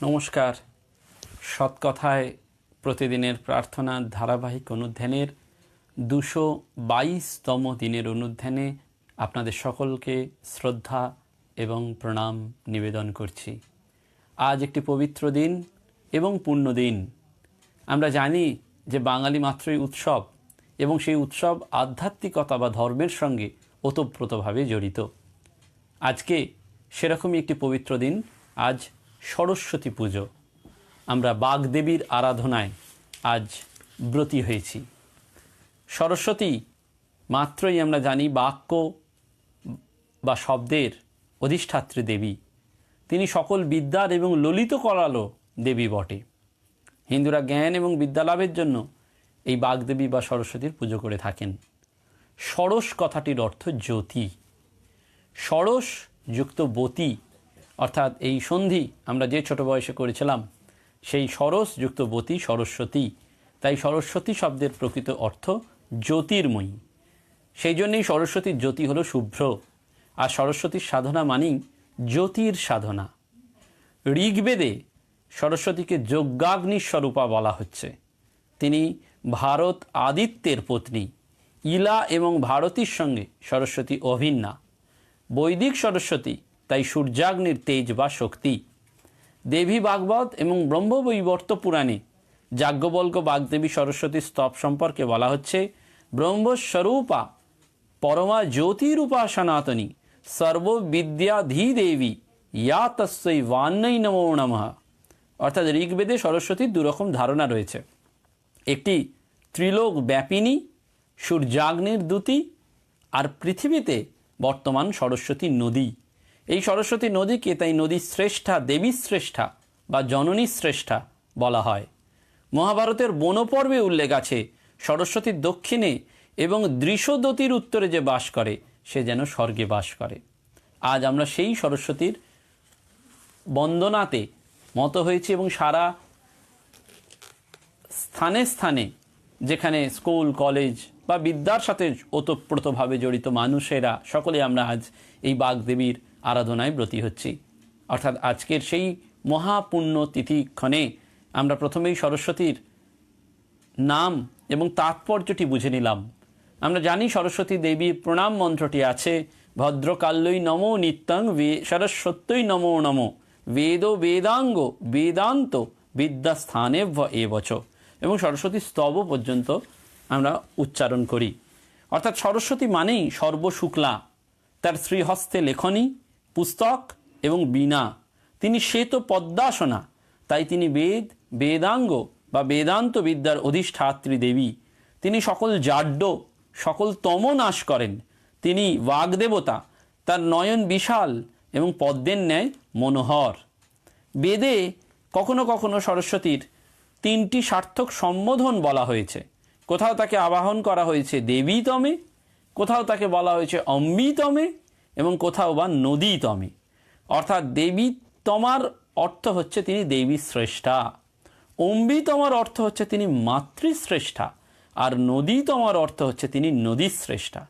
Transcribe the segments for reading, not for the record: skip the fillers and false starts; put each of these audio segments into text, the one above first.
নমস্কার। সৎকথায় প্রতিদিনের প্রার্থনা ধারাবাহিক অনুধ্যানের 222তম দিনের অনুধ্যানে আপনাদের সকলকে শ্রদ্ধা এবং প্রণাম নিবেদন করছি। আজ একটি পবিত্র দিন এবং পুণ্য দিন। আমরা জানি যে বাঙালি মাত্রই উৎসব এবং সেই উৎসব আধ্যাত্মিকতা বা ধর্মের সঙ্গে ওতপ্রোতভাবে জড়িত। আজকে সেরকমই একটি পবিত্র দিন, আজ সরস্বতী পুজো। আমরা বাগদেবীর আরাধনায় আজ ব্রতী হয়েছি। সরস্বতী মাত্রই আমরা জানি বাক্য বা শব্দের অধিষ্ঠাত্রী দেবী। তিনি সকল বিদ্যার এবং ললিত কলারও দেবী বটে। হিন্দুরা জ্ঞান এবং বিদ্যালাভের জন্য এই বাগদেবী বা সরস্বতীর পুজো করে থাকেন। ষড়শ কথাটির অর্থ জ্যোতি। ষড়শ যুক্ত বতী, অর্থাৎ এই সন্ধি আমরা যে ছোট বয়সে করেছিলাম, সেই ষড়শ যুক্ত বতী সরস্বতী। তাই সরস্বতী শব্দের প্রকৃত অর্থ জ্যোতির্ময়ী। সেই জন্যই সরস্বতীর জ্যোতি হলো শুভ্র। আর সরস্বতীর সাধনা মানেই জ্যোতির সাধনা। ঋগ্বেদে সরস্বতীকে যজ্ঞাগ্নিস্বরূপা বলা হচ্ছে। তিনি ভারত আদিত্যের পত্নী। ইলা এবং ভারতীর সঙ্গে সরস্বতী অভিন্না। বৈদিক সরস্বতী তাই সূর্যাগ্নির তেজ বা শক্তি। দেবী ভাগবত এবং ব্রহ্মবৈবর্ত পুরাণে যাজ্ঞবল্ক্য বাগদেবী সরস্বতীর স্তব সম্পর্কে বলা হচ্ছে, ব্রহ্মস্বরূপা পরমা জ্যোতিরূপা সনাতনী সর্ববিদ্যাধি দেবী ইয়া তস্যৈ বান্যৈ নমো নমঃ। অর্থাৎ ঋগ্বেদে সরস্বতীর দুরকম ধারণা রয়েছে। একটি ত্রিলোক ব্যাপিনী সূর্যাগ্নির দূতী, আর পৃথিবীতে বর্তমান সরস্বতী নদী। এই সরস্বতী নদীকে তাই নদী শ্রেষ্ঠা, দেবী শ্রেষ্ঠা বা জননী শ্রেষ্ঠা বলা হয়। মহাভারতের বনপর্বে উল্লেখ আছে, সরস্বতীর দক্ষিণে এবং দৃশদতীর উত্তরে যে বাস করে সে যেন স্বর্গে বাস করে। আজ আমরা সেই সরস্বতীর বন্দনাতে মত হয়েছি এবং সারা স্থানে স্থানে যেখানে স্কুল, কলেজ বা বিদ্যার সাথে ওতপ্রোতভাবে জড়িত মানুষেরা সকলে আমরা আজ এই বাগদেবীর আরাধনায় ব্রতী হচ্ছি। অর্থাৎ আজকের সেই মহাপুণ্য তিথিক্ষণে আমরা প্রথমেই সরস্বতীর নাম এবং তাৎপর্যটি বুঝে নিলাম। আমরা জানি সরস্বতী দেবীর প্রণাম মন্ত্রটি আছে, ভদ্রকাল্যই নমো নিত্যং সরস্বত্যই নমো নমো বেদ বেদাঙ্গ বেদান্ত বিদ্যাস্থানেভ্য এবচ। এবং সরস্বতী স্তব পর্যন্ত আমরা উচ্চারণ করি। অর্থাৎ সরস্বতী মানেই সর্বশুক্লা। তার শ্রীহস্তে লেখনী, পুস্তক এবং বীণা। তিনি শ্বেত পদ্মাসনা, তাই তিনি বেদ, বেদাঙ্গ বা বেদান্ত বিদ্যার অধিষ্ঠাত্রী দেবী। তিনি সকল জাড্য, সকল তম নাশ করেন। তিনি বাগদেবতা, তার নয়ন বিশাল এবং পদ্মের ন্যায় মনোহর। বেদে কখনো কখনো সরস্বতীর 3টি সার্থক সম্বোধন বলা হয়েছে। কোথাও তাকে আবাহন করা হয়েছে দেবীতমে, কোথাও তাকে বলা হয়েছে অম্বিতমে এবং কোথাও বা নদীতমে। অর্থাৎ দেবীতমার অর্থ হচ্ছে তিনি দেবী শ্রেষ্ঠা, অম্বিতমার অর্থ হচ্ছে তিনি মাতৃশ্রেষ্ঠা, আর নদীতমার অর্থ হচ্ছে তিনি নদী শ্রেষ্ঠা।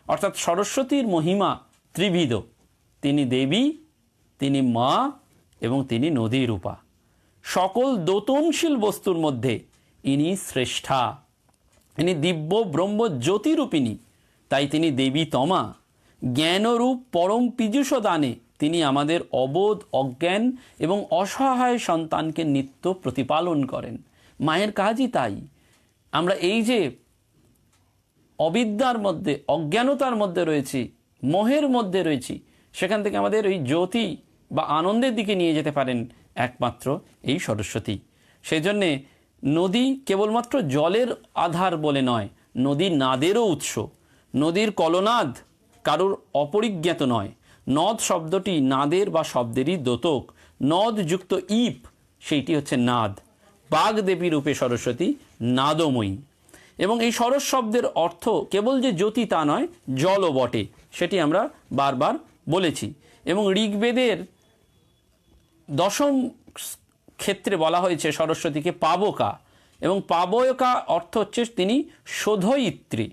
অর্থাৎ সরস্বতীর মহিমা ত্রিবিধ। তিনি দেবী, তিনি মা এবং তিনি নদী রূপা। সকল দোতনশীল বস্তুর মধ্যে ইনি শ্রেষ্ঠা। ইনি দিব্য ব্রহ্ম জ্যোতিরূপিণী, তাই তিনি দেবী তমা। জ্ঞানরূপ পরম পীযূষ দানে তিনি আমাদের অবোধ, অজ্ঞান এবং অসহায় সন্তানকে নিত্য প্রতিপালন করেন। মায়ের কাজই তাই। আমরা এই যে অবিদ্যার মধ্যে, অজ্ঞানতার মধ্যে রয়েছি, মোহের মধ্যে রয়েছি, সেখান থেকে আমাদের ওই জ্যোতি বা আনন্দের দিকে নিয়ে যেতে পারেন একমাত্র এই সরস্বতী। সেই জন্যে নদী কেবলমাত্র জলের আধার বলে নয়, নদী নাদেরও উৎস। নদীর কলনাদ কারোর অপরিজ্ঞাত নয়। নদ শব্দটি নাদের বা শব্দেরই দ্যোতক। নদ যুক্ত ইপ, সেইটি হচ্ছে নাদ। বাগদেবী রূপে সরস্বতী নাদময়ী। এবং এই সরস শব্দের অর্থ কেবল যে জ্যোতি তা নয়, জলও বটে, সেটি আমরা বারবার বলেছি। এবং ঋগ্বেদের 10ম ক্ষেত্রে বলা হয়েছে সরস্বতীকে পাবকা, এবং পাবকা অর্থ হচ্ছে তিনি শোধয়িত্রী।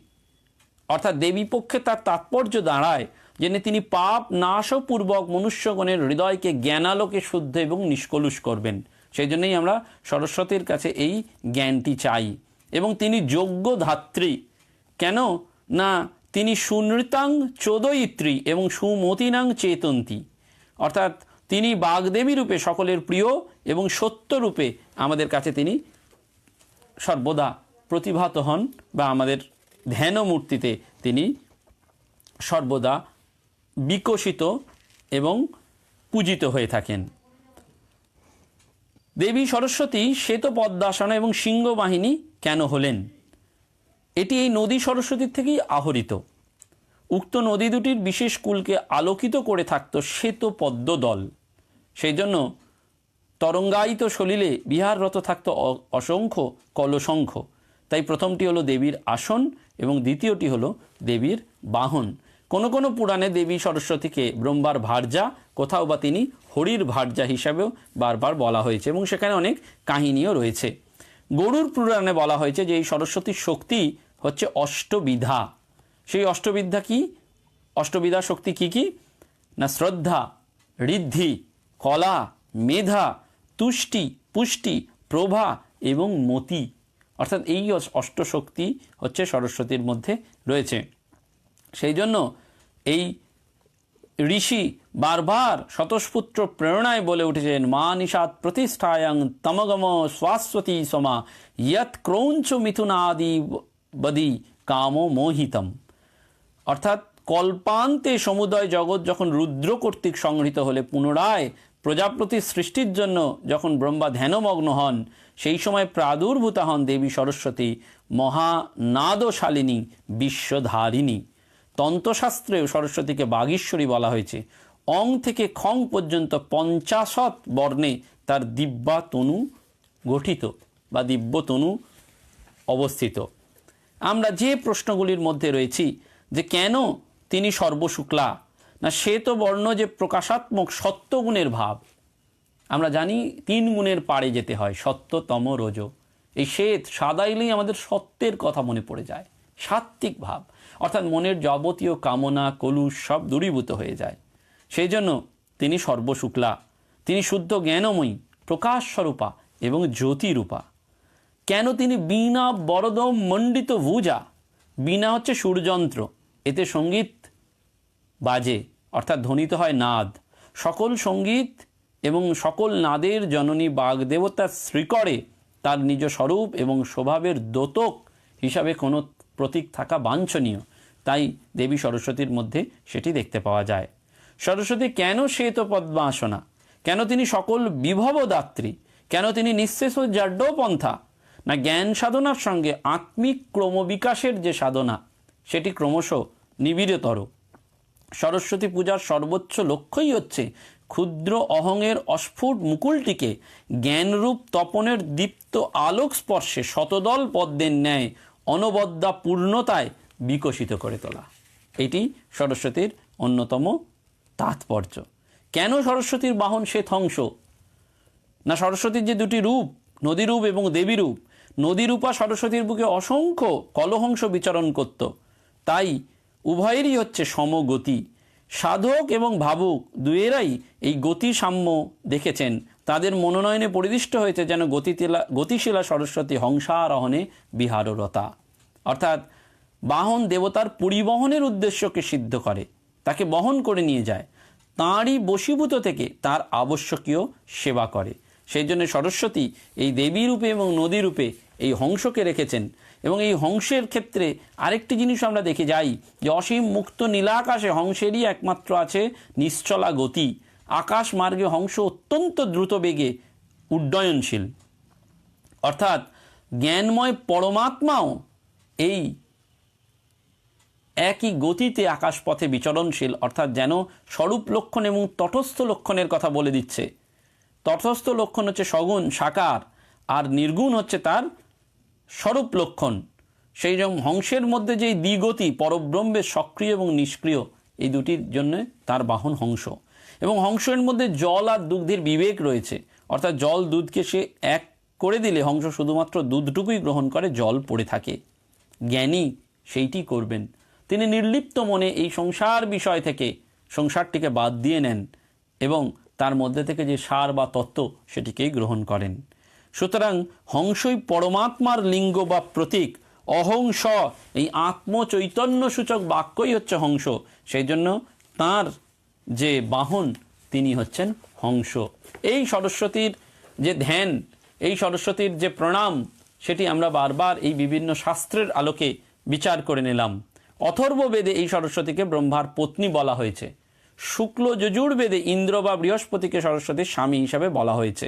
অর্থাৎ দেবী পক্ষে তার তাৎপর্য দাঁড়ায় যেন তিনি পাপ নাশপূর্বক মনুষ্যগণের হৃদয়কে জ্ঞানালোকে শুদ্ধ এবং নিষ্কলুষ করবেন। সেই জন্যই আমরা সরস্বতীর কাছে এই জ্ঞানটি চাই। এবং তিনি যোগ্য ধাত্রী। কেন না তিনি সুনৃতাং চোদয়িত্রী এবং সুমতিনাং চেতন্তী, অর্থাৎ তিনি বাগদেবী রূপে সকলের প্রিয় এবং সত্যরূপে আমাদের কাছে তিনি সর্বদা প্রতিভাত হন, বা আমাদের ধ্যান মূর্তিতে তিনি সর্বদা বিকশিত এবং পূজিত হয়ে থাকেন। দেবী সরস্বতী শ্বেত পদ্মাসনা এবং সিংহ বাহিনী কেন হলেন? এটি এই নদী সরস্বতীর থেকেই আহরিত। উক্ত নদী দুটির বিশেষ কুলকে আলোকিত করে থাকত শ্বেত পদ্মদল। সেই জন্য তরঙ্গায়িত সলিলে বিহাররত থাকত অসংখ্য কলসংখ্য। তাই প্রথমটি হলো দেবীর আসন এবং দ্বিতীয়টি হলো দেবীর বাহন। কোনো কোনো পুরাণে দেবী সরস্বতীকে ব্রহ্মার ভার্যা, কোথাও বা তিনি হরির ভার্যা হিসাবেও বারবার বলা হয়েছে এবং সেখানে অনেক কাহিনীও রয়েছে। গরুর পুরাণে বলা হয়েছে যে এই সরস্বতীর শক্তি হচ্ছে অষ্টবিধা। সেই অষ্টবিদ্যা কি? অষ্টবিধা শক্তি কি কি না শ্রদ্ধা, ঋদ্ধি, কলা, মেধা, তুষ্টি, পুষ্টি, প্রভা এবং মতি। অর্থাৎ এই অষ্টশক্তি হচ্ছে সরস্বতীর মধ্যে রয়েছে। সেই জন্য এই ঋষি বারবার শতস্পুত্র প্রেরণায় বলে উঠেছেন, মা নিষাদ প্রতিষ্ঠায়াং তমগম স্বাস্বতী সমা ইয়ৎ ক্রৌঞ্চ মিথুনাদি বদি কামো মোহিতম। অর্থাৎ কল্পান্তে সমুদয় জগৎ যখন রুদ্র কর্তৃক সংহৃত হলে পুনরায় প্রজাপতি সৃষ্টির জন্য যখন ব্রহ্মা ধ্যানমগ্ন হন, সেই সময় প্রাদুর্ভূতা হন দেবী সরস্বতী মহানাদশালিনী বিশ্বধারিণী। তন্ত্রশাস্ত্রেও সরস্বতীকে বাগীশ্বরী বলা হয়েছে। অং থেকে খং পর্যন্ত 50 বর্ণে তার দিব্যা তনু গঠিত বা দিব্য তনু অবস্থিত। আমরা যে প্রশ্নগুলির মধ্যে রয়েছি যে কেন তিনি সর্বশুক্লা, না শ্বেত বর্ণ যে প্রকাশাত্মক সত্যগুণের ভাব। আমরা জানি 3 গুণের পাড়ে যেতে হয়, সত্য, তম, রজ। এই শ্বেত সাদাইলেই আমাদের সত্যের কথা মনে পড়ে যায়, সাত্ত্বিক ভাব, অর্থাৎ মনের যাবতীয় কামনা কলুষ সব দূরীভূত হয়ে যায়। সেই জন্য তিনি সর্বশুক্লা। তিনি শুদ্ধ জ্ঞানময়ী, প্রকাশ স্বরূপা এবং জ্যোতিরূপা। কেন তিনি বীণা বরদ মণ্ডিত ভুজা? বীণা হচ্ছে সুরযন্ত্র, এতে সঙ্গীত বাজে, অর্থাৎ ধ্বনিত হয় নাদ। সকল সঙ্গীত এবং সকল নাদের জননী বাগদেবতার শ্রীকরে তার নিজ স্বরূপ এবং স্বভাবের দ্যোতক হিসাবে কোনো প্রতীক থাকা বাঞ্ছনীয়। তাই দেবী সরস্বতীর মধ্যে সেটি দেখতে পাওয়া যায়। সরস্বতী কেন শ্বেত পদ্মাসনা? কেন তিনি সকল বিভবদাত্রী? কেন তিনি নিঃশেষ জাড্যপন্থা? না জ্ঞান সাধনার সঙ্গে আত্মিক ক্রমবিকাশের যে সাধনা সেটি ক্রমশ নিবিড়তর। সরস্বতী পূজার সর্বোচ্চ লক্ষ্যই হচ্ছে ক্ষুদ্র অহংয়ের অস্ফুট মুকুলটিকে জ্ঞানরূপ তপনের দীপ্ত আলোক স্পর্শে শতদল পদ্মের ন্যায় অনবদ্যা পূর্ণতায় বিকশিত করে তোলা। এটি সরস্বতীর অন্যতম তাৎপর্য। কেন সরস্বতীর বাহন শ্বেতহংস? না সরস্বতীর যে দুটি রূপ, নদীরূপ এবং দেবীরূপ, নদীরূপা সরস্বতীর বুকে অসংখ্য কলহংস বিচরণ করত। তাই উভয়েরই হচ্ছে সমগতি। সাধক এবং ভাবুক দুয়েরাই এই গতি সাম্য দেখেছেন, তাদের মনোনয়নে পরিদিষ্ট হয়েছে যেন গতিশীলা সরস্বতী হংসারোহণে বিহাররতা। অর্থাৎ বাহন দেবতার পরিবহনের উদ্দেশ্যকে সিদ্ধ করে, তাকে বহন করে নিয়ে যায়, তাঁরই বশীভূত থেকে তার আবশ্যকীয় সেবা করে। সেই জন্য সরস্বতী এই দেবী রূপে এবং নদী রূপে এই হংসকে রেখেছেন। এবং এই হংসের ক্ষেত্রে আরেকটি জিনিস আমরা দেখে যাই যে অসীম মুক্ত নীলাকাশে হংসেরই একমাত্র আছে নিশ্চলা গতি। আকাশ মার্গে হংস অত্যন্ত দ্রুত বেগে উড্ডয়নশীল। অর্থাৎ জ্ঞানময় পরমাত্মাও এই একই গতিতে আকাশপথে বিচরণশীল। অর্থাৎ যেন স্বরূপ লক্ষণ এবং তটস্থ লক্ষণের কথা বলে দিচ্ছে। তটস্থ লক্ষণ হচ্ছে সগুণ সাকার, আর নির্গুণ হচ্ছে তার স্বরূপ লক্ষণ। সেই রকম হংসের মধ্যে যে দ্বিগতি, পরব্রহ্মের সক্রিয় এবং নিষ্ক্রিয়, এই দুটির জন্য তার বাহন হংস। এবং হংসের মধ্যে জল আর দুগ্ধের বিবেক রয়েছে। অর্থাৎ জল দুধকে সে এক করে দিলে হংস শুধুমাত্র দুধটুকুই গ্রহণ করে, জল পড়ে থাকে। জ্ঞানী সেইটি করবেন। তিনি নির্লিপ্ত মনে এই সংসার বিষয় থেকে সংসারটিকে বাদ দিয়ে নেন এবং তার মধ্যে থেকে যে সার বা তত্ত্ব সেটিকেই গ্রহণ করেন। সুতরাং হংসই পরমাত্মার লিঙ্গ বা প্রতীক। অহংস, এই আত্মচৈতন্য সূচক বাক্যই হচ্ছে হংস। সেই জন্য তাঁর যে বাহন তিনি হচ্ছেন হংস। এই সরস্বতীর যে ধ্যান, এই সরস্বতীর যে প্রণাম, সেটি আমরা বারবার এই বিভিন্ন শাস্ত্রের আলোকে বিচার করে নিলাম। অথর্ববেদে এই সরস্বতীকে ব্রহ্মার পত্নী বলা হয়েছে। শুক্ল যজুর্বেদে ইন্দ্র বা বৃহস্পতিকে সরস্বতীর স্বামী হিসাবে বলা হয়েছে।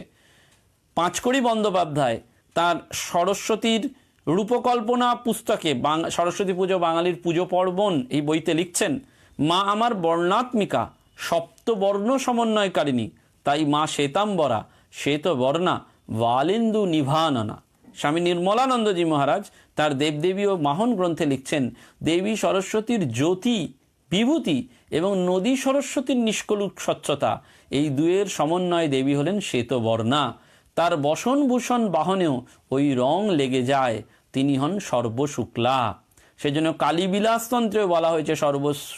পাঁচকড়ি বন্দ্যোপাধ্যায় তার সরস্বতীর রূপকল্পনা পুস্তকে সরস্বতী পুজো বাঙালির পুজো পার্বণ এই বইতে লিখছেন, মা আমার বর্ণাত্মিকা, সপ্তবর্ণ সমন্বয়কারিণী, তাই মা শ্বেতাম্বরা, শ্বেতবর্ণা, বালেন্দু নিভাননা। স্বামী নির্মলানন্দজি মহারাজ তার দেবদেবী ও মাহন গ্রন্থে লিখছেন, দেবী সরস্বতীর জ্যোতি, বিভূতি এবং নদী সরস্বতীর নিষ্কলুষ স্বচ্ছতা, এই দুয়ের সমন্বয়ে দেবী হলেন শ্বেতবর্ণা। তার বসনভূষণ বাহনেও ওই রং লেগে যায়, তিনি হন সর্বশুক্লা। সেজন্য কালীবিলাসতন্ত্রেও বলা হয়েছে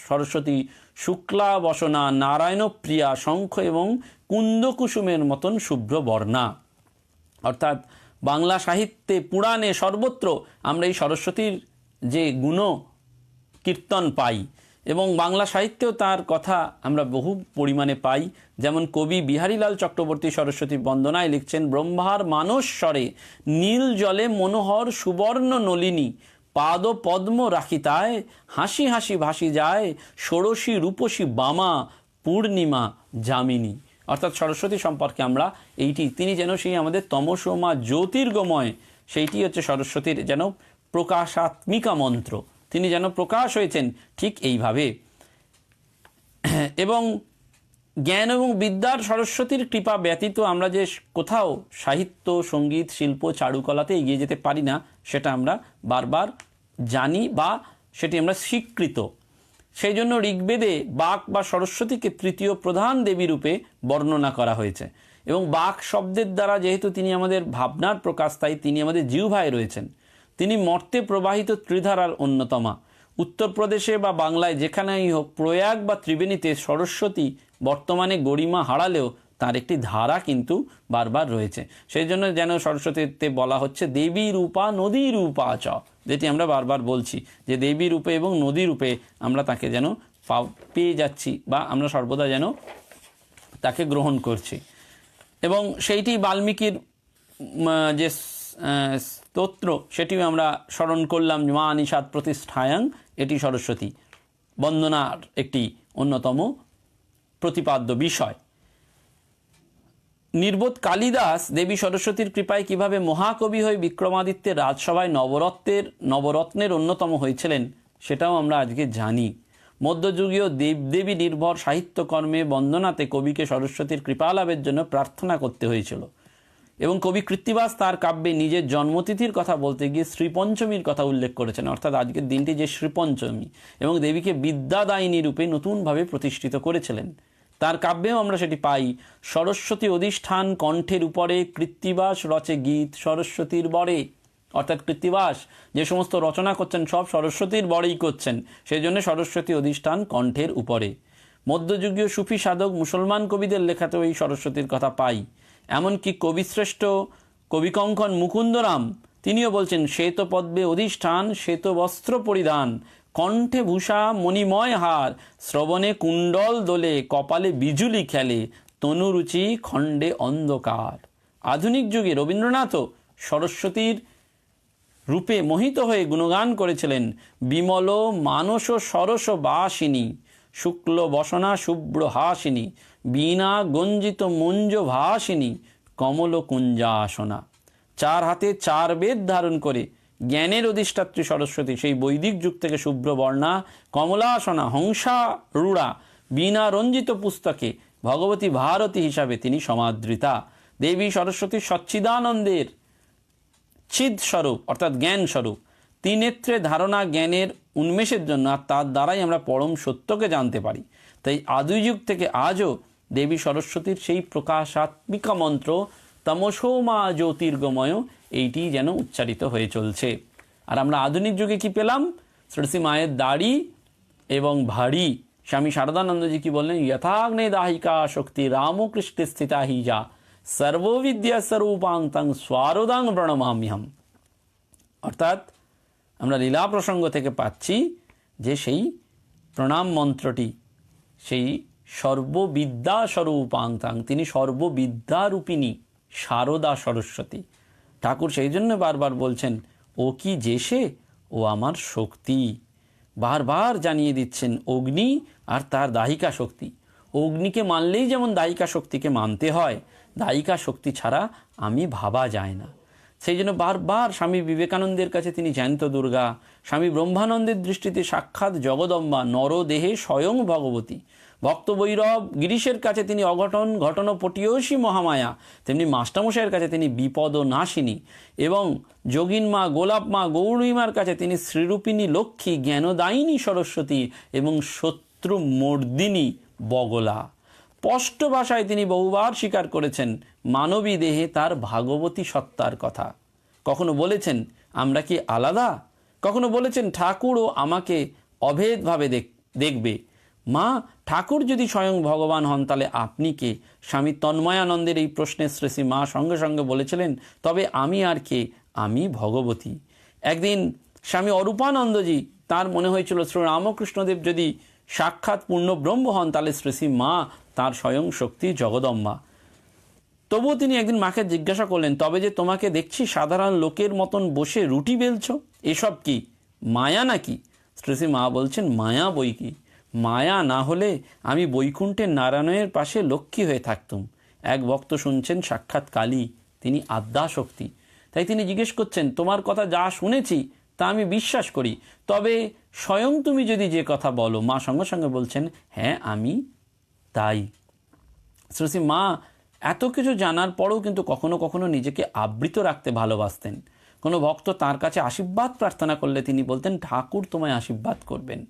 সরস্বতী শুক্লা বসনা, নারায়ণ প্রিয়া, শঙ্খ এবং কুন্দকুসুমের মতন শুভ্র বর্ণা। অর্থাৎ বাংলা সাহিত্যে, পুরাণে, সর্বত্র আমরা এই সরস্বতীর যে গুণ কীর্তন পাই এবং বাংলা সাহিত্যেও তার কথা আমরা বহু পরিমাণে পাই। যেমন কবি বিহারীলাল চক্রবর্তী সরস্বতী বন্দনায় লিখছেন, ব্রহ্মার মানস্বরে নীল জলে মনোহর সুবর্ণ নলিনী, পাদ পদ্ম রাখিতায় হাসি হাসি ভাসি যায়, ষোড়শী রূপসী বামা, পূর্ণিমা যামিনী। অর্থাৎ সরস্বতী সম্পর্কে আমরা এইটি, তিনি যেন সেই আমাদের তমসমা জ্যোতির্গময়, সেইটি হচ্ছে সরস্বতীর যেন প্রকাশাত্মিকা মন্ত্র, তিনি যেন প্রকাশ হয়েছেন ঠিক এইভাবে। এবং জ্ঞান এবং বিদ্যার সরস্বতীর কৃপা ব্যতীত আমরা যে কোথাও সাহিত্য, সঙ্গীত, শিল্প, চারুকলাতে এগিয়ে যেতে পারি না, সেটা আমরা বারবার জানি বা সেটি আমরা স্বীকৃত। সেই জন্য ঋগ্বেদে বাক বা সরস্বতীকে তৃতীয় প্রধান দেবী রূপে বর্ণনা করা হয়েছে। এবং বাক শব্দের দ্বারা যেহেতু তিনি আমাদের ভাবনার প্রকাশ, তাই তিনি আমাদের জিহ্বায় রয়েছেন। তিনি মর্তে প্রবাহিত ত্রিধারার অন্যতমা। উত্তরপ্রদেশে বা বাংলায় যেখানেই হোক, প্রয়াগ বা ত্রিবেণীতে সরস্বতী বর্তমানে গরিমা হারালেও তার একটি ধারা কিন্তু বারবার রয়েছে। সেই জন্য যেন সরস্বতীতে বলা হচ্ছে দেবী রূপা নদী রূপা চ, যেটি আমরা বারবার বলছি যে দেবী রূপে এবং নদী রূপে আমরা তাকে যেন পেয়ে যাচ্ছি বা আমরা সর্বদা যেন তাকে গ্রহণ করছি। এবং সেইটি বাল্মীকির যে স্তোত্র সেটিও আমরা স্মরণ করলাম, মা নিষাদ প্রতিষ্ঠায়াং, এটি সরস্বতী বন্দনার একটি অন্যতম প্রতিপাদ্য বিষয়। নির্বোধ কালিদাস দেবী সরস্বতীর কৃপায় কিভাবে মহাকবি হয়ে বিক্রমাদিত্যের রাজসভায় নবরত্নের অন্যতম হয়েছিলেন সেটাও আমরা আজকে জানি। মধ্যযুগীয় দেবদেবী নির্ভর সাহিত্যকর্মে বন্দনাতে কবিকে সরস্বতীর কৃপা লাভের জন্য প্রার্থনা করতে হয়েছিল। এবং কবি কৃত্তিবাস তার কাব্যে নিজের জন্মতিথির কথা বলতে গিয়ে শ্রীপঞ্চমীর কথা উল্লেখ করেছেন, অর্থাৎ আজকের দিনটি যে শ্রীপঞ্চমী, এবং দেবীকে বিদ্যাদায়িনী রূপে নতুনভাবে প্রতিষ্ঠিত করেছিলেন। তার কাব্যেও আমরা সেটি পাই, সরস্বতী অধিষ্ঠান কণ্ঠের উপরে, কৃত্তিবাস রচে গীত সরস্বতীর বরে। অর্থাৎ কৃত্তিবাস যে সমস্ত রচনা করছেন সব সরস্বতীর বরেই করছেন, সেই জন্য সরস্বতী অধিষ্ঠান কণ্ঠের উপরে। মধ্যযুগীয় সুফি সাধক মুসলমান কবিদের লেখাতেও এই সরস্বতীর কথা পাই। এমনকি কবিশ্রেষ্ঠ কবিকঙ্কন মুকুন্দরাম তিনিও বলছেন, শ্বেত পদ্মে অধিষ্ঠান, শ্বেত বস্ত্র পরিধান, কণ্ঠে ভূষা মণিময় হার, শ্রবণে কুণ্ডল দোলে, কপালে বিজুলি খেলে, তনুরুচি খণ্ডে অন্ধকার। আধুনিক যুগে রবীন্দ্রনাথও সরস্বতীর রূপে মোহিত হয়ে গুণগান করেছিলেন, বিমল মানস সরস বাসিনী, শুক্ল বসনা শুভ্র হাসিনী, বীণা গঞ্জিত মঞ্জ ভাসিনী, কমল কুঞ্জাসনা। চার হাতে চার বেদ ধারণ করে জ্ঞানের অধিষ্ঠাত্রী সরস্বতী সেই বৈদিক যুগ থেকে শুভ্র বর্ণা, কমলাসনা, হংসা রূঢ়া, বীণা রঞ্জিত পুস্তকে ভগবতী ভারতী হিসাবে তিনি সমাদৃতা। দেবী সরস্বতী সচ্চিদানন্দের চিদ স্বরূপ অর্থাৎ জ্ঞান স্বরূপ। ত্রিনেত্রে ধারণা জ্ঞানের উন্মেষের জন্য, আর তার দ্বারাই আমরা পরম সত্যকে জানতে পারি। তাই আদি যুগ থেকে আজও দেবী সরস্বতীর সেই প্রকাশাত্মিকা মন্ত্র তমসোমা জ্যোতির্গময় এইটি যেন উচ্চারিত হয়ে চলছে। আর আমরা আধুনিক যুগে কি পেলাম? সরস্বতী মায়ের দাড়ি এবং ভারী স্বামী শারদানন্দজি কি বললেন, যথাগ্নে দাহিকা শক্তি রামকৃষ্ণ স্থিতা হি যা সর্ববিদ্যা স্বরূপাং তং স্বারদাং প্রণমাম্যহম। অর্থাৎ আমরা লীলা প্রসঙ্গ থেকে পাচ্ছি যে সেই প্রণাম মন্ত্রটি সেই সর্ববিদ্যা স্বরূপাং তাং, তিনি সর্ববিদ্যারূপিণী শারদা সরস্বতী। ঠাকুর সেই জন্য বারবার বলছেন, ও কি যে সে, ও আমার শক্তি। বারবার জানিয়ে দিচ্ছেন অগ্নি আর তার দাহিকা শক্তি। অগ্নিকে মানলেই যেমন দাহিকা শক্তিকে মানতে হয়, দাহিকা শক্তি ছাড়া আমি ভাবা যায় না। সেই জন্য বারবার স্বামী বিবেকানন্দের কাছে তিনি জ্যান্ত দুর্গা, স্বামী ব্রহ্মানন্দের দৃষ্টিতে সাক্ষাৎ জগদম্বা, নরদেহে স্বয়ং ভগবতী। ভক্ত বৈরব গিরিশের কাছে তিনি অঘটন ঘটন পটীয়সী মহামায়া, তেমনি মাস্টারমশাইয়ের কাছে তিনি বিপদ নাশিনী, এবং যোগিন মা গোলাপ মা গৌরীমার কাছে তিনি শ্রীরূপিণী লক্ষ্মী, জ্ঞানদায়িনী সরস্বতী এবং শত্রু মর্দিনী বগলা। স্পষ্ট ভাষায় তিনি বহুবার স্বীকার করেছেন মানবী দেহে তার ভাগবতী সত্তার কথা। কখনো বলেছেন আমরা কি আলাদা, কখনো বলেছেন ঠাকুরও আমাকে অভেদভাবে দেখবে। মা, ঠাকুর যদি স্বয়ং ভগবান হন তাহলে আপনি কে? স্বামী তন্ময়ানন্দের এই প্রশ্নের শ্রী শ্রী মা সঙ্গে সঙ্গে বলেছিলেন, তবে আমি আর কে? আমি ভগবতী। একদিন স্বামী অরূপানন্দজি, তার মনে হয়েছিল শ্রী রামকৃষ্ণদেব যদি সাক্ষাৎ পূর্ণ ব্রহ্ম হন তাহলে শ্রী শ্রী মা তার স্বয়ং শক্তি জগদম্বা। তবুও তিনি একদিন মাকে জিজ্ঞাসা করলেন, তবে যে তোমাকে দেখছি সাধারণ লোকের মতন বসে রুটি বেলছ, এসব কি মায়া নাকি? শ্রী শ্রী মা বলছেন, মায়া বই কি, মায়া না হলে আমি বৈকুণ্ঠের নারায়ণের পাশে লক্ষ্মী হয়ে থাকতুম। এক ভক্ত শুনছেন সাক্ষাৎ কালী, তিনি আদ্যাশক্তি। তাই তিনি জিজ্ঞেস করছেন, তোমার কথা যা শুনেছি তা আমি বিশ্বাস করি, তবে স্বয়ং তুমি যদি যে কথা বলো। মা সঙ্গে সঙ্গে বলছেন, হ্যাঁ আমি তাই। শ্রী শ্রী মা এত কিছু জানার পরেও কিন্তু কখনো কখনো নিজেকে আবৃত রাখতে ভালোবাসতেন। কোনো ভক্ত তার কাছে আশীর্বাদ প্রার্থনা করলে তিনি বলতেন, ঠাকুর তোমায় আশীর্বাদ করবেন।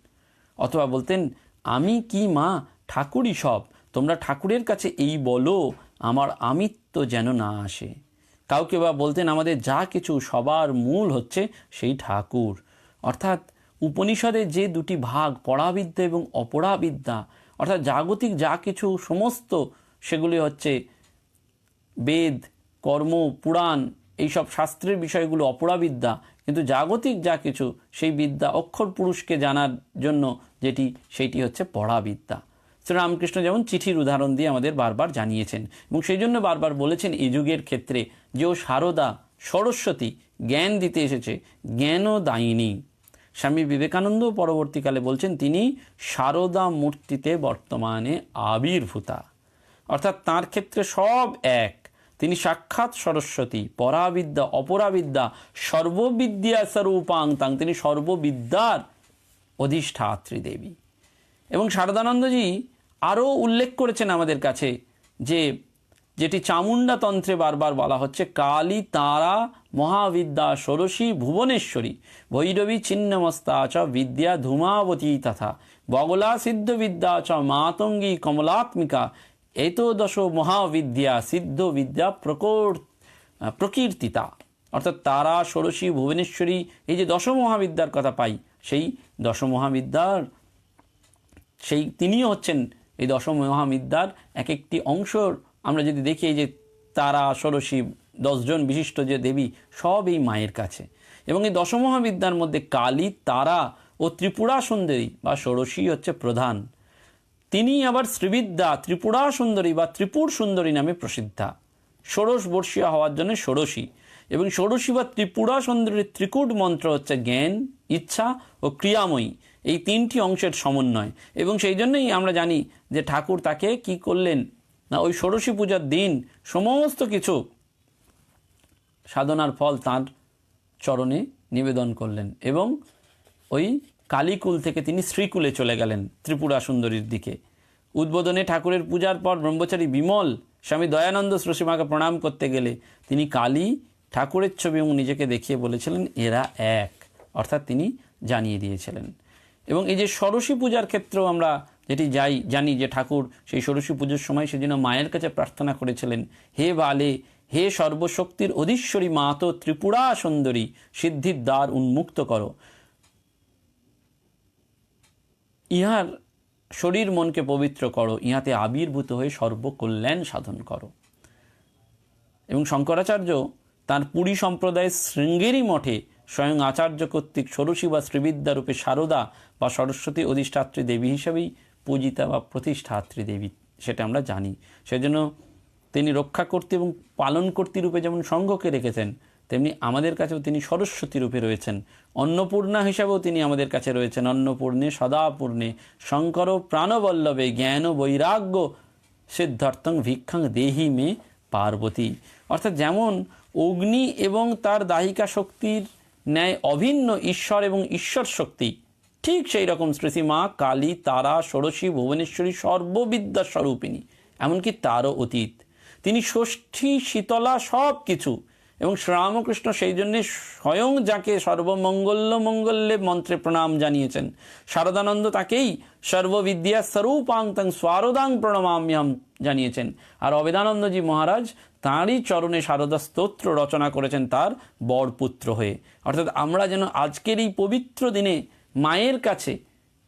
অথবা বলতেন, আমি কি মা, ঠাকুরই সব, তোমরা ঠাকুরের কাছে এই বলো, আমার আমিত্ব যেন না আসে। কাউকে বা বলতেন, আমাদের যা কিছু সবার মূল হচ্ছে সেই ঠাকুর। অর্থাৎ উপনিষদের যে দুটি ভাগ, পরাবিদ্যা এবং অপরাবিদ্যা, অর্থাৎ জাগতিক যা কিছু সমস্ত সেগুলি হচ্ছে বেদ, কর্ম, পুরাণ, এইসব শাস্ত্রের বিষয়গুলো অপরাবিদ্যা, কিন্তু জাগতিক যা কিছু সেই বিদ্যা অক্ষর পুরুষকে জানার জন্য যেটি, সেইটি হচ্ছে পরাবিদ্যা। শ্রীরামকৃষ্ণ যেমন চিঠির উদাহরণ দিয়ে আমাদের বারবার জানিয়েছেন, এবং সেই জন্য বারবার বলেছেন এই যুগের ক্ষেত্রে যে ও শারদা সরস্বতী জ্ঞান দিতে এসেছে, জ্ঞানদায়িনী। স্বামী বিবেকানন্দ পরবর্তীকালে বলছেন তিনি শারদা মূর্তিতে বর্তমানে আবির্ভূতা, অর্থাৎ তার ক্ষেত্রে সব এক। তিনি সাক্ষাৎ সরস্বতী, পরাবিদ্যা অপরাবিদ্যা সর্ববিদ্যা স্বরূপাং তাং, তিনি সর্ববিদ্যার অধিষ্ঠাত্রী দেবী। এবং শারদানন্দজি আরও উল্লেখ করেছেন আমাদের কাছে যে যেটি চামুণ্ডা তন্ত্রে বারবার বলা হচ্ছে, কালী তারা মহাবিদ্যা ষোড়শী ভুবনেশ্বরী ভৈরবী ছিন্নমস্তা চ বিদ্যা ধূমাবতী তথা বগলা সিদ্ধবিদ্যা চ মাতঙ্গী কমলাত্মিকা এতদশ মহাবিদ্যা সিদ্ধ বিদ্যা প্রকীর্তিতা। অর্থাৎ তারা, ষোড়শী, ভুবনেশ্বরী, এই যে দশ মহাবিদ্যার কথা পাই, সেই দশ মহাবিদ্যার সেই তিনিও হচ্ছেন এই দশ মহাবিদ্যার এক একটি অংশ। আমরা যদি দেখি এই যে তারা, ষোড়শী, 10 জন বিশিষ্ট যে দেবী, সব এই মায়ের কাছে। এবং এই দশ মহাবিদ্যার মধ্যে কালী, তারা ও ত্রিপুরা সুন্দরী বা ষোড়শী হচ্ছে প্রধান। তিনি আবার শ্রীবিদ্যা ত্রিপুরা সুন্দরী বা ত্রিপুর সুন্দরী নামে প্রসিদ্ধা। ষোড়শ বর্ষীয় হওয়ার জন্য ষোড়শী, এবং ষোড়শী বা ত্রিপুরা সুন্দরীর ত্রিকূট মন্ত্র হচ্ছে জ্ঞান, ইচ্ছা ও ক্রিয়াময়ী, এই তিনটি অংশের সমন্বয়। এবং সেই জন্যই আমরা জানি যে ঠাকুর তাকে কি করলেন না, ওই ষোড়শী পূজার দিন সমস্ত কিছু সাধনার ফল তাঁর চরণে নিবেদন করলেন, এবং ওই কালীকুল থেকে তিনি শ্রীকুলে চলে গেলেন ত্রিপুরা সুন্দরীর দিকে। উদ্বোধনে ঠাকুরের পূজার পর ব্রহ্মচারী বিমল স্বামী দয়ানন্দ শ্রীমাকে প্রণাম করতে গেলে তিনি কালী ঠাকুরের ছবি এবং নিজেকে দেখিয়ে বলেছিলেন এরা এক, অর্থাৎ তিনি জানিয়ে দিয়েছিলেন। এবং এই যে ষোড়শী পূজার ক্ষেত্রেও আমরা যেটি জানি যে ঠাকুর সেই ষোড়শী পুজোর সময় সেজন্য মায়ের কাছে প্রার্থনা করেছিলেন, হে বালে, হে সর্বশক্তির অধীশ্বরী মা তো ত্রিপুরা সুন্দরী, সিদ্ধির দ্বার উন্মুক্ত করো। ইহার শরীর মনকে পবিত্র করো, ইহাতে আবির্ভূত হয়ে সর্বকল্যাণ সাধন করো। এবং শঙ্করাচার্য তাঁর পুরী সম্প্রদায়ের শৃঙ্গেরি মঠে স্বয়ং আচার্য কর্তৃক ষোড়শী বা শ্রীবিদ্যারূপে শারদা বা সরস্বতী অধিষ্ঠাত্রী দেবী হিসেবেই পূজিতা বা প্রতিষ্ঠাত্রী দেবী, সেটা আমরা জানি। সেজন্য তিনি রক্ষা করতে এবং পালন কর্তৃ রূপে যেমন সঙ্ঘকে রেখেছেন, তেমনি আমাদের কাছেও তিনি সরস্বতী রূপে রয়েছেন। অন্নপূর্ণা হিসাবেও তিনি আমাদের কাছে রয়েছেন। অন্নপূর্ণে সদাপূর্ণে শঙ্কর প্রাণবল্লভে জ্ঞান বৈরাগ্য সিদ্ধার্থং ভিক্ষাং দেহি মে পার্বতী। অর্থাৎ যেমন অগ্নি এবং তার দাহিকা শক্তির ন্যায় অভিন্ন ঈশ্বর এবং ঈশ্বর শক্তি, ঠিক সেই রকম শ্রী মা কালী, তারা, ষোড়শী, ভুবনেশ্বরী সর্ববিদ্যা স্বরূপিণী, এমনকি তারও অতীত। তিনি ষষ্ঠী, শীতলা, সব কিছু। এবং শ্রীরামকৃষ্ণ সেই জন্যে স্বয়ং যাকে সর্বমঙ্গল্যে মন্ত্রে প্রণাম জানিয়েছেন, শারদানন্দ তাকেই সর্ববিদ্যা স্বরূপাং স্বারদাং প্রণমাম্যহম জানিয়েছেন। আর অবেদানন্দজি মহারাজ তাঁরই চরণে শারদা স্তোত্র রচনা করেছেন তার বরপুত্র হয়ে। অর্থাৎ আমরা যেন আজকের এই পবিত্র দিনে মায়ের কাছে,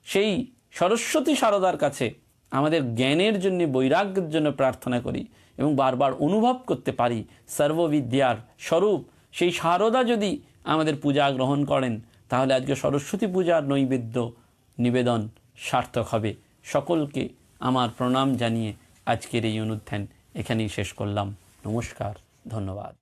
সেই সরস্বতী শারদার কাছে আমাদের জ্ঞানের জন্য, বৈরাগ্যের জন্য প্রার্থনা করি এবং বারবার অনুভব করতে পারি সর্ববিদ্যার স্বরূপ সেই শারদা যদি আমাদের পূজা গ্রহণ করেন, তাহলে আজকে সরস্বতী পূজার নৈবেদ্য নিবেদন সার্থক হবে। সকলকে আমার প্রণাম জানিয়ে আজকের এই অনুধ্যান এখানেই শেষ করলাম। নমস্কার, ধন্যবাদ।